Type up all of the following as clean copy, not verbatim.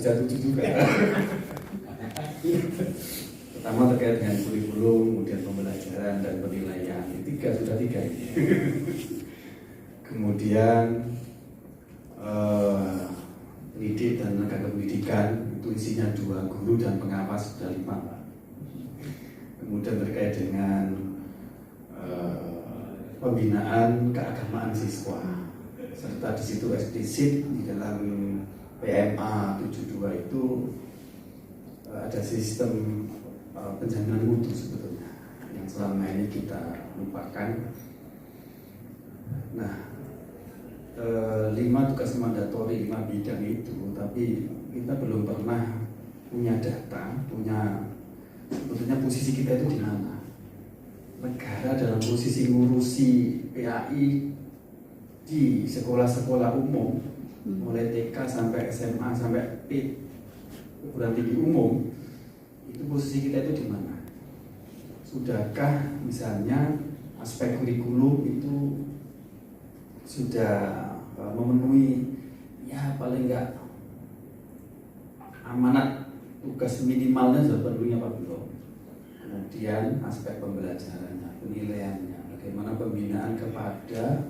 bisa 7 juga. Pertama terkait dengan kurikulum, kemudian pembelajaran dan penilaian. Sudah tiga ini. Kemudian pendidik dan tenaga pendidikan itu isinya 2, guru dan pengawas sudah 5. Kemudian terkait dengan pembinaan keagamaan siswa, serta di situ eksplisit di dalam PMA 72 itu ada sistem penjaminan mutu sebetulnya yang selama ini kita lupakan. Nah, 5 tugas mandatori, 5 bidang itu, tapi kita belum pernah punya data, punya sebetulnya posisi kita itu di mana. Negara dalam posisi ngurusi PAI di sekolah-sekolah umum, mulai TK sampai SMA sampai perguruan tinggi umum, itu posisi kita itu di mana? Sudahkah misalnya aspek kurikulum itu sudah memenuhi ya paling enggak amanat tugas minimalnya sudah penuhi apa belum? Kemudian aspek pembelajarannya, penilaiannya, bagaimana pembinaan kepada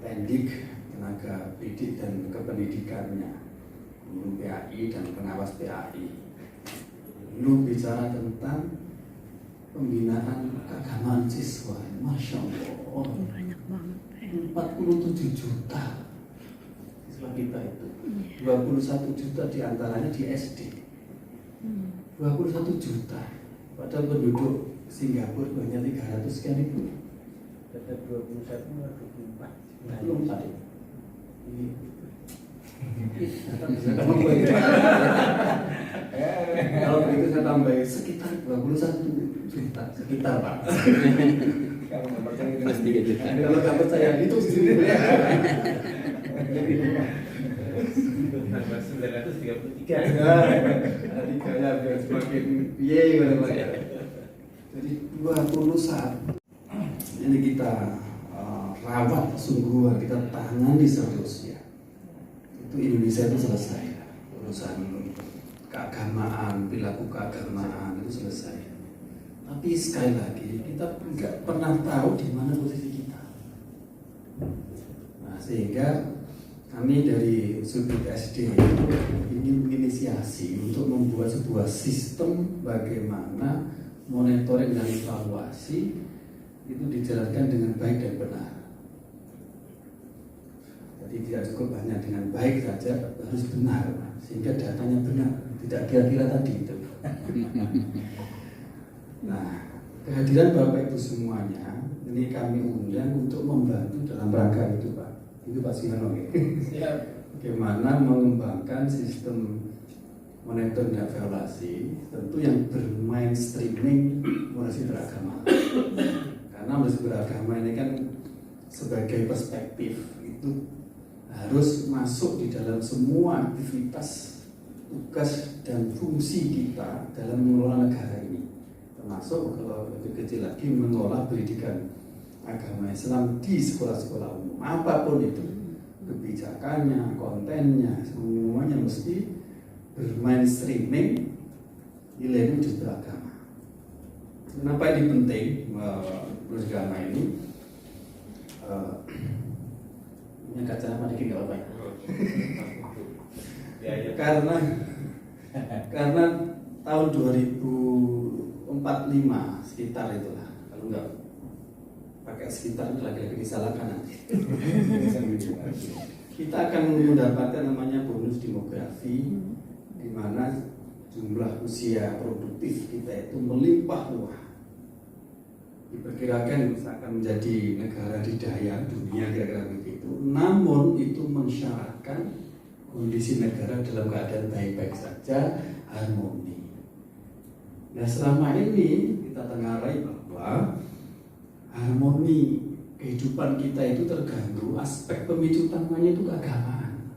pendik, tenaga pendidik dan kependidikannya, guru PAI dan pengawas PAI. Belum bicara tentang pembinaan keagamaan siswa, Masya Allah, banyak banget. 47 juta siswa kita itu, 21 juta diantaranya di SD, 21 juta. Padahal penduduk Singapura banyak 300 sekian ribu. Kata 21 24. Belum tadi. Kalau begitu saya tambahin sekitar 21 juta, sekitar Pak. Kalau nggak percaya itu Pasti gitu. Kalau nggak percaya itu sendiri. 933. Ada 3 ya biar semakin piye mana-mana. Jadi 21 ini kita rawat sungguhan, kita tangani serius ya. Itu Indonesia itu selesai, urusan keagamaan, perilaku keagamaan itu selesai. Tapi sekali lagi kita nggak pernah tahu di mana posisi kita. Nah, sehingga kami dari Subdit SD ingin menginisiasi untuk membuat sebuah sistem bagaimana monitoring dan evaluasi itu dijalankan dengan baik dan benar. Jadi tidak cukup hanya dengan baik saja, harus benar, sehingga datanya benar, tidak kira-kira tadi itu. Nah, kehadiran Bapak Ibu semuanya ini kami undang untuk membantu dalam rangka itu, Pak. Itu Pak Siono. Bagaimana mengembangkan sistem monitoring dan evaluasi, tentu yang bermainstreaming moderasi beragama. Karena moderasi beragama ini kan sebagai perspektif itu harus masuk di dalam semua aktivitas, tugas dan fungsi kita dalam mengelola negara ini. Termasuk kalau lebih kecil lagi mengelola pendidikan agama Islam di sekolah-sekolah umum, apapun itu, kebijakannya, kontennya, semuanya mesti bermainstreaming nilai wujud beragama. Kenapa ini penting beragama ini? Ini kacamata dikit nggak apa-apa. Karena tahun 2045 sekitar itulah, kalau nggak pakai sekitar itu lagi-lagi disalahkan nanti. Kita akan mendapatkan namanya bonus demografi, di mana jumlah usia produktif kita itu melimpah ruah. Diperkirakan akan menjadi negara didaya dunia kira-kira begitu. Namun itu mensyaratkan kondisi negara dalam keadaan baik-baik saja, harmoni. Nah, selama ini kita tengarai bahwa harmoni kehidupan kita itu terganggu, aspek pemicu utamanya itu keagamaan.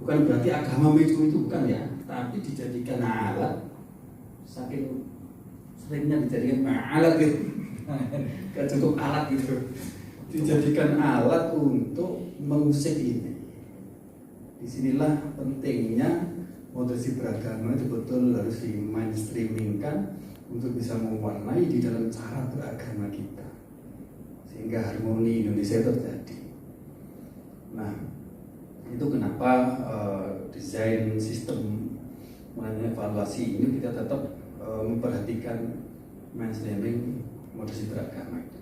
Bukan berarti agama memicu itu, bukan ya, tapi dijadikan alat, saking seringnya dijadikan alat gitu, gak cukup alat gitu, dijadikan alat untuk mengusik ini. Disinilah pentingnya moderasi beragama itu betul harus di mainstreamingkan untuk bisa mewarnai di dalam cara beragama kita, sehingga harmoni Indonesia terjadi. Nah, itu kenapa desain sistem mengenai evaluasi ini kita tetap memperhatikan mainstreaming moderasi beragama itu.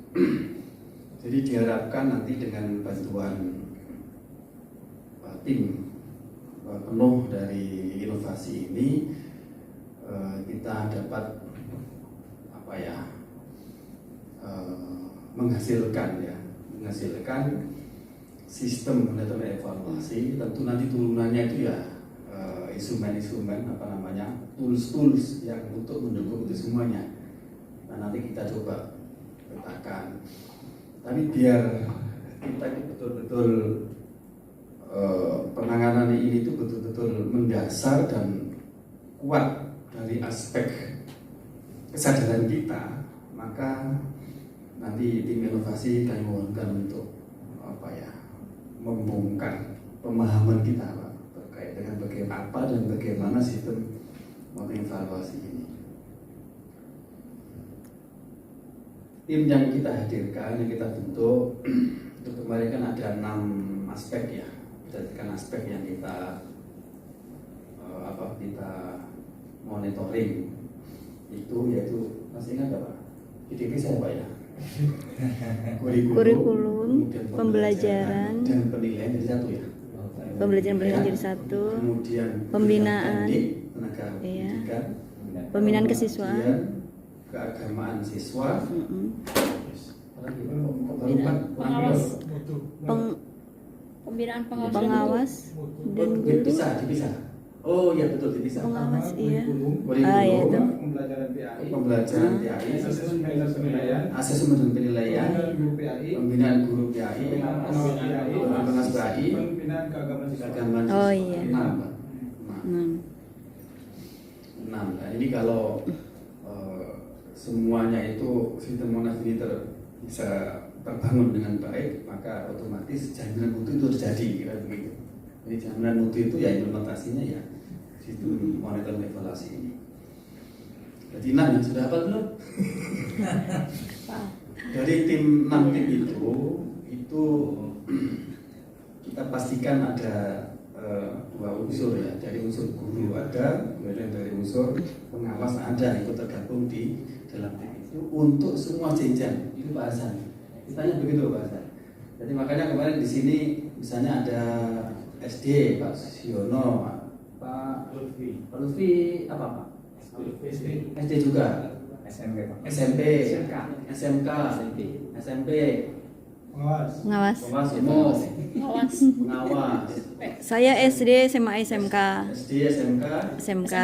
Jadi diharapkan nanti dengan bantuan tim penuh dari inovasi ini kita dapat menghasilkan sistem metode evaluasi. Tentu nanti turunannya itu ya instrumen-instrumen tools yang untuk mendukung itu semuanya. Nah, nanti kita coba petakan. Tapi biar kita betul-betul penanganan ini itu betul-betul mendasar dan kuat dari aspek kesadaran kita, maka nanti tim inovasi kami mohonkan untuk membongkar pemahaman kita Pak, terkait dengan bagaimana dan bagaimana sistem mengevaluasi ini. Tim yang kita hadirkan, yang kita bentuk untuk kemarin kan ada 6 aspek ya, berdasarkan aspek yang kita kita monitoring itu, yaitu masih ingat Pak? IDP saya Pak ya? Kurikulum, pembelajaran dan penilaian jadi satu ya. Pembelajaran jadi satu. Kemudian pembinaan, tenaga iya. pendidikan, Pembinaan kesiswaan, keagamaan siswa, pembinaan pengawas dan guru. dipisah. Oh iya betul, dipisah. Pengawas iya. Kurikulum, Itu. Pembelajaran PAI, asesmen dan penilaian, pembinaan guru PAI, pengawas PAI, pembinaan keagamaan keagamaan siswa. Oh iya. 6. Nah, ini kalau semuanya itu sistem monas ini bisa terbangun dengan baik, maka otomatis jaminan mutu itu terjadi, kira begitu. Jadi jaminan mutu itu ya implementasinya ya sistem monitor evaluasi ini. Jadi 6 yang sudah apa belum? Dari tim 6 tim itu kita pastikan ada 2 unsur ya, dari unsur guru ada, kemudian dari unsur pengawas ada, ikut tergabung di dalam tim itu untuk semua jenjang. Itu bahasan. Kitanya begitu bahasan. Jadi makanya kemarin di sini misalnya ada SD Pak Siono, Pak Lutfi apa Pak? SD juga. SMP, SMK, SMP, Pengawas. pengawas. Saya SD, SMA, SMK. SD, SMK.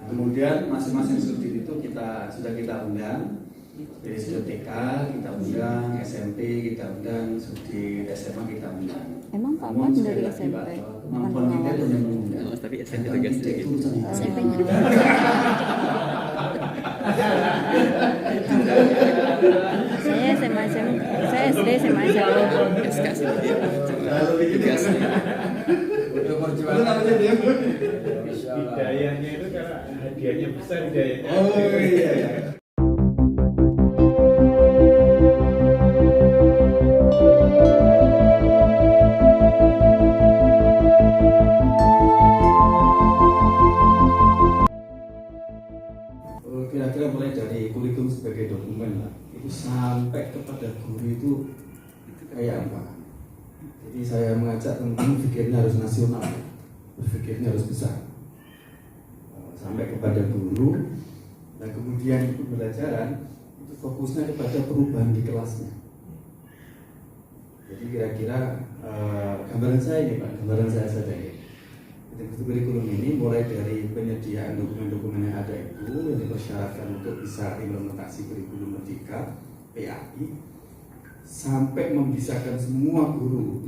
Kemudian masing-masing subdit itu sudah kita undang. Dari subdit TK kita undang, SMP kita undang, subdit SMA kita undang. Emang Pak Namun, Mat sekali dari lagi, SMP? Pak, Bukan kemampuan kita itu yang mengundang. Tapi SMP tegas itu urusan kita. SMP-nya. Saya SMA, saya SD, SMA, SMK. SK sih dia. Lalu ini Tegas. udah perjuangan aja dia. Hidayahnya itu karena hadiahnya besar hidayahnya. Oh iya iya. Kira-kira mulai dari kurikulum sebagai dokumen lah, itu sampai kepada guru itu kayak apa? Jadi saya mengajak teman-teman berpikirnya harus nasional, berpikirnya harus besar, sampai kepada guru, dan kemudian pembelajaran itu fokusnya kepada perubahan di kelasnya. Jadi kira-kira gambaran saya ini Pak, gambaran saya saja ya. Kurikulum ini mulai dari penyediaan dokumen-dokumen yang ada itu yang dipersyaratkan untuk bisa implementasi kurikulum Merdeka PAI, sampai membisarkan semua guru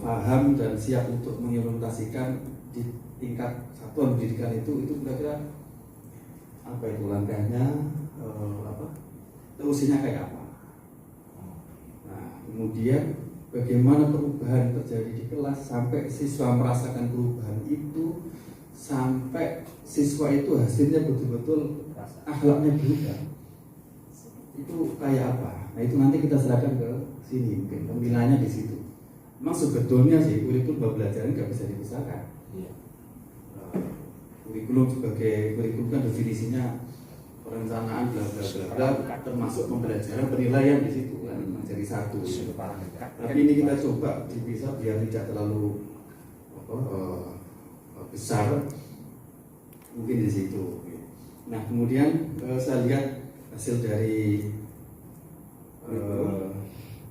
paham dan siap untuk mengimplementasikan di tingkat satuan pendidikan itu kira-kira apa itu langkahnya, terusinya kayak apa. Nah kemudian bagaimana perubahan terjadi di kelas sampai siswa merasakan perubahan itu, sampai siswa itu hasilnya betul-betul akhlaknya berubah. Itu kayak apa? Nah itu nanti kita serahkan ke sini, mungkin pemilihannya di situ. Memang sebetulnya sih kurikulum pembelajaran nggak bisa dipisahkan. Kurikulum sebagai kurikulum kan definisinya perencanaan bla bla bla bla, termasuk pembelajaran penilaian di situ kan menjadi satu. Tapi ini kita coba dipisah biar tidak terlalu besar, mungkin di situ. Nah kemudian saya lihat hasil dari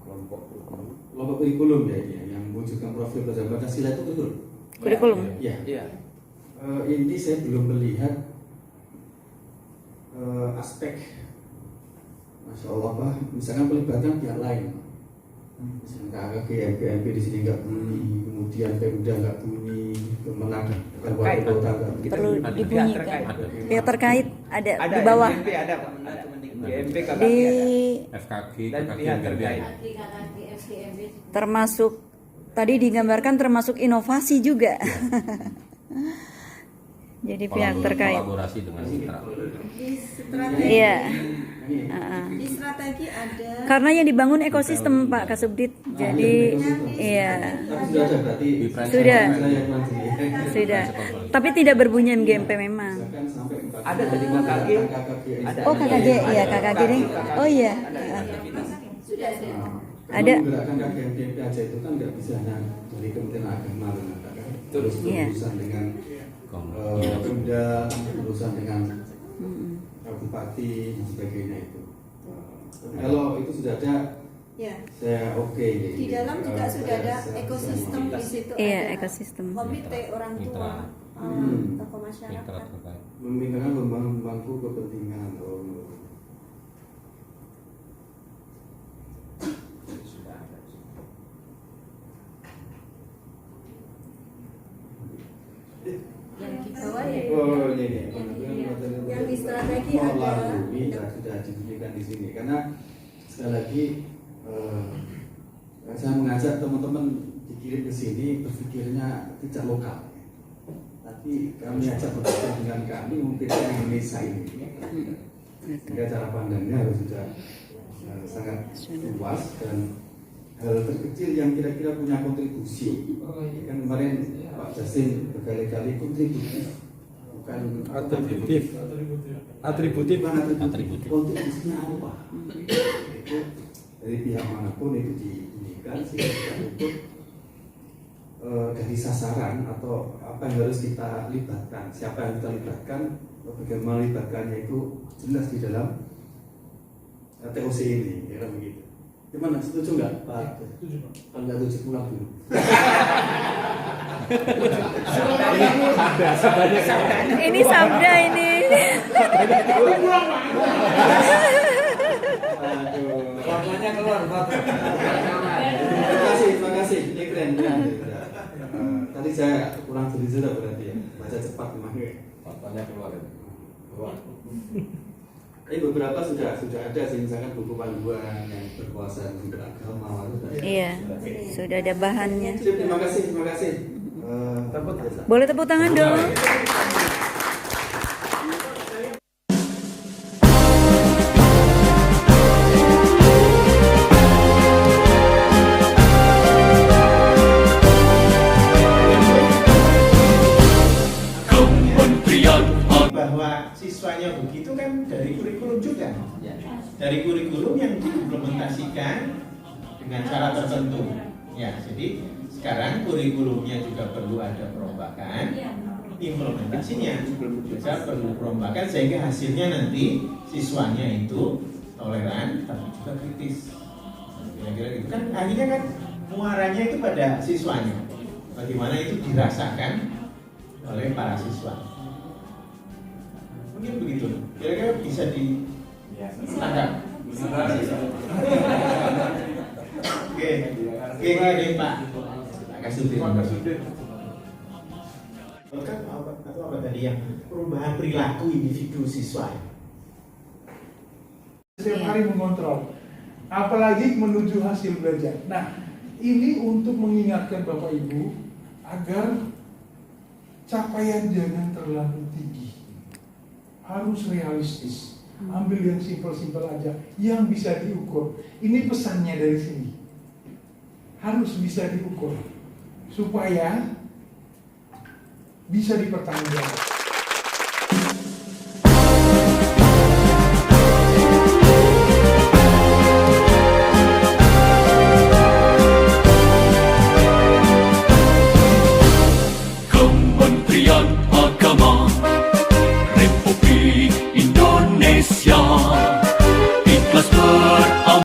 kelompok kurikulum ya ini yang mewujudkan profil pelajaran Pancasila itu betul. Kurikulum. Ya. Ini saya belum melihat aspek, masya Allah Pak, misalkan pelibatan pihak lain, misalkan KKG, MPMP di sini nggak bunyi, kemudian Pemda nggak bunyi, Kemenag, Kabupaten Kota nggak bunyi. Perlu dibunyikan. Pihak terkait ada di bawah. ada Pak. GMP, Di FKG, dan KKG, pihak MPRB. terkait. termasuk tadi digambarkan termasuk inovasi juga. Jadi pihak terkait. Kolaborasi dengan mitra. Di strategi, Iya. di strategi ada. Karena yang dibangun ekosistem Pak Kasubdit. Jadi iya. Tapi sudah ada berarti. Sudah. Saya yang maju. Sudah. Tapi tidak berbunyi MGMP memang. Misalkan sampai 40 Ada dari KKG. ada. Oh KKG, iya KKG nih. Oh iya. Sudah ada. Ada. Menggerakkan KKMPP aja itu kan nggak bisa hanya dari Kementerian Agama mengatakan. Terus Iya. berurusan dengan Pemda, berurusan dengan Bupati dan sebagainya itu. Kalau itu sudah ada, Ya. saya oke. Di dalam juga sudah ada ekosistem di situ. Iya, ada ekosistem. komite orang tua, Mitra. tokoh Mitra masyarakat. terkait. Memindahkan pemangku kepentingan. Yang di bawah ya. Oh ini. Yang di strategi ada. Melalui sudah dibunyikan di sini karena sekali lagi saya mengajak teman-teman dikirim ke sini berpikirnya tidak lokal, tapi kami ajak berpikir dengan kami memikirkan Indonesia ini. Sehingga cara pandangnya harus sudah sangat luas dan hal terkecil yang kira-kira punya kontribusi. Kan kemarin Pak Jasin berkali-kali kontributif, bukan Atributif. bukan atributif. Kontribusinya apa? Itu dari pihak manapun itu dibunyikan sehingga untuk dari sasaran atau apa yang harus kita libatkan, siapa yang kita libatkan, bagaimana libatkannya itu jelas di dalam TOC ini, ya kan begitu. Gimana, setuju nggak Pak? Setuju Pak. Kalau nggak setuju pulang dulu. Ada sebanyak Ini sabda ini. Warnanya keluar Pak. Terima kasih. Ini keren. Tadi saya kurang jeli berarti ya, baca cepat memang. Warnanya keluar. Tapi beberapa sudah ada sih, misalkan buku panduan yang berkuasa beragama. Iya. Sudah ada bahannya. Terima kasih. Boleh tepuk tangan dong. Bahwa siswanya begitu kan dari kurikulum juga, dari kurikulum yang diimplementasikan dengan cara tertentu. Ya, jadi sekarang kurikulumnya juga perlu ada perombakan, implementasinya juga perlu perombakan sehingga hasilnya nanti siswanya itu toleran tapi juga kritis. Kira-kira gitu kan, akhirnya kan muaranya itu pada siswanya. Bagaimana itu dirasakan oleh para siswa. Mungkin begitu. Kira-kira bisa ditangkap. Oke, Pak. Kasih atau apa tadi yang perubahan perilaku individu siswa. Setiap hari mengontrol, apalagi menuju hasil belajar. Nah, Ini untuk mengingatkan Bapak Ibu agar capaian jangan terlalu tinggi. Harus realistis. Ambil yang simpel-simpel aja, yang bisa diukur. Ini pesannya dari sini. Harus bisa diukur supaya bisa dipertanggungjawabkan.